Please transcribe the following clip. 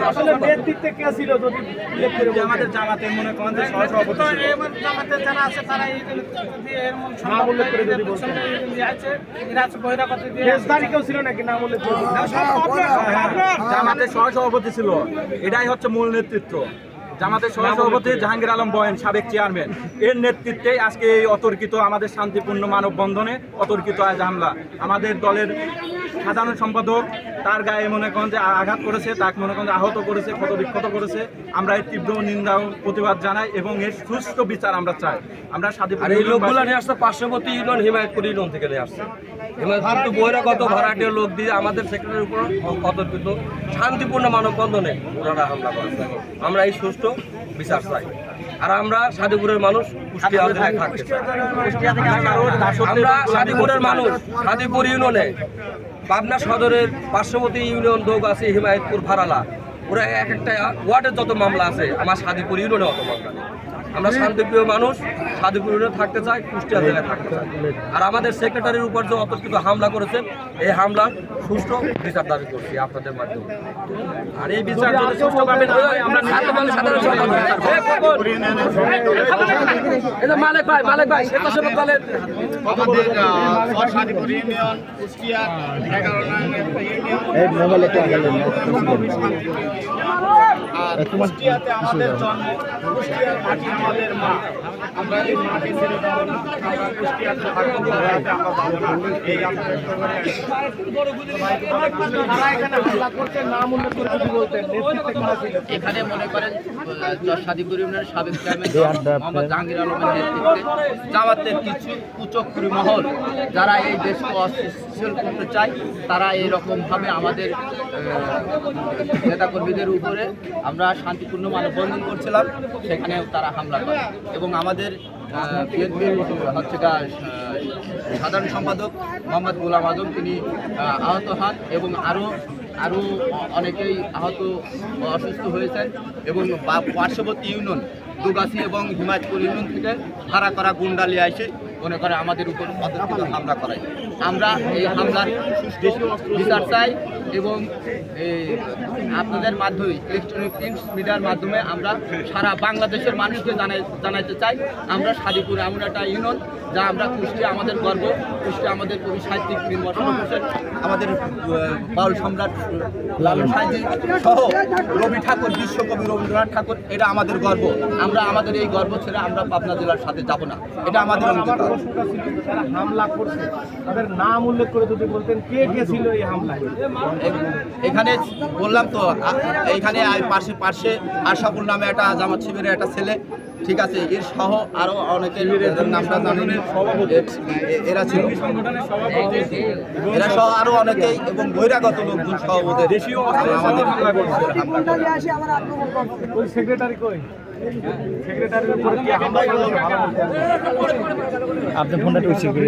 আসলে নেতৃত্বে কে ছিল যদি আমাদের জামাতের মনে করেন যে সহসভাপতি জামাতের যারা আছে তারা এই নাম উল্লেখ করে যদি বলতেন কেউ ছিল নাকি নাম উল্লেখ করে জামাতের সহসভাপতি ছিল, এটাই হচ্ছে মূল নেতৃত্ব। জামাতের সহসভাপতি জাহাঙ্গীর আলম বয়েন, সাবেক চেয়ারম্যান, এর নেতৃত্বে আজকে এই অতর্কিত আমাদের শান্তিপূর্ণ মানববন্ধনে অতর্কিত আজ হামলা। আমাদের দলের সাধারণ সম্পাদক তার গায়ে মনে করেন যে আঘাত করেছে, তাকে মনে করেন যে আহত করেছে, ক্ষতবিক্ষত করেছে। আমরা এর তীব্র নিন্দা ও প্রতিবাদ জানাই এবং এর সুষ্ঠু বিচার আমরা চাই। আমরা আর এই লোকগুলো নিয়ে আসছে পার্শ্ববর্তী ইউনিয়ন হিমায়তপুর ইউনিয়ন থেকে নিয়ে আসছে। হিমায়তপুর বহিরাগত ভাড়াটিয়া লোক দিয়ে আমাদের সেক্টরের উপর অতর্কিত শান্তিপূর্ণ মানববন্ধনে ওনারা হামলা করেছে। আমরা এই সুষ্ঠু বিচার চাই। আর আমরা সাদিপুরের মানুষ কুষ্টিয়া থাকতে চাই। আমরা সাদিপুরের মানুষ সাদিপুর ইউনিয়নে পাবনা সদরের পার্শ্ববর্তী ইউনিয়ন দোগ আছে হিমায়তপুর ভাড়ালা, ওরা এক একটা ওয়ার্ডের যত মামলা আছে আমার সাদিপুর ইউনিয়নে অত মামলা নেই। আমরা শান্তিপ্রিয় মানুষ সাদিপুর ইউনিয়নে থাকতে চাই, কুষ্টিয়া জেলায় থাকতে চাই। আর আমাদের সেক্রেটারির উপর যে অতর্কিত হামলা করেছেন, এই হামলার সুষ্ঠু বিচার দাবি করছি আপনাদের মাধ্যমে। আর এই বিচার যদি সুষ্ঠুভাবে না হয় আমরা মালিক ভাই স্বেচ্ছাসেবক দলের আমাদের সাদিপুর ইউনিয়ন কুষ্টিয়া 11 নং আর কুষ্টিয়াতে আমাদের জন্ম, কুষ্টিয়ার মাটি আমাদের মা। আমরা এই মাটি ছেড়ে যাবো না, আমরা কুষ্টিয়াতে থাকবো, কুষ্টিয়াতে আমরা পাবো না। এই আপনাদের এখানে মনে করেন সাদিপুর ইউনিয়নের সাবেক চেয়ারম্যান মোহাম্মদ জাহাঙ্গীর আলমের নেতৃত্বে জামাতের কিছু কুচক্রী মহল যারা এই দেশকে অস্থিতিশীল করতে চায়, তারা এইরকমভাবে আমাদের নেতাকর্মীদের উপরে আমরা শান্তিপূর্ণ মানববন্ধন করছিলাম, সেখানে তারা হামলা করে এবং আমাদের বিএনপির হচ্ছে সাধারণ সম্পাদক মোহাম্মদ গোলাম আজম তিনি আহত হন এবং আরও অনেকেই আহত অসুস্থ হয়েছেন এবং পার্শ্ববর্তী ইউনিয়ন দুগাছি এবং হিমায়তপুর ইউনিয়ন থেকে ভাড়া করা গুন্ডালি এসে মনে করে আমাদের উপর অতর্কিত হামলা করায়। আমরা এই হামলার বিচার চাই এবং আপনাদের মাধ্যমে ইলেকট্রনিক প্রিন্ট মিডিয়ার মাধ্যমে আমরা সারা বাংলাদেশের মানুষকে জানাইতে চাই, আমরা সাদিপুর এমন একটা ইউনিয়ন যা আমরা কুষ্টিয়া আমাদের গর্ব, কুষ্টিয়া আমাদের কবি সাহিত্যিক বীর মোশাররফ হোসেন, আমাদের বাউল সম্রাট লালন সাঁইজি সহ রবি ঠাকুর, বিশ্বকবি রবীন্দ্রনাথ ঠাকুর, এটা আমাদের গর্ব। আমরা আমাদের এই গর্ব ছেড়ে আমরা পাবনা জেলার সাথে যাব না, এটা আমাদের অঙ্গীকার। যারা হামলা করছে তাদের নাম উল্লেখ করে যদি বলতেন কে কে ছিল এই হামলায়। এখানে বললাম তো, এইখানে পাশে আশাপুর নামে একটা জামাত শিবিরের একটা ছেলে, ঠিক আছে, এর সহ আরো অনেকের নামটা জানেন, এরা ছিল, এরা সহ আরো অনেকেই এবং বহিরাগত লোকজন সহ ওদের আমাদের সেক্রেটারি কই? সেক্রেটারির উপরে কি হামলা করলো? আপনি ফোনটা টুইট করে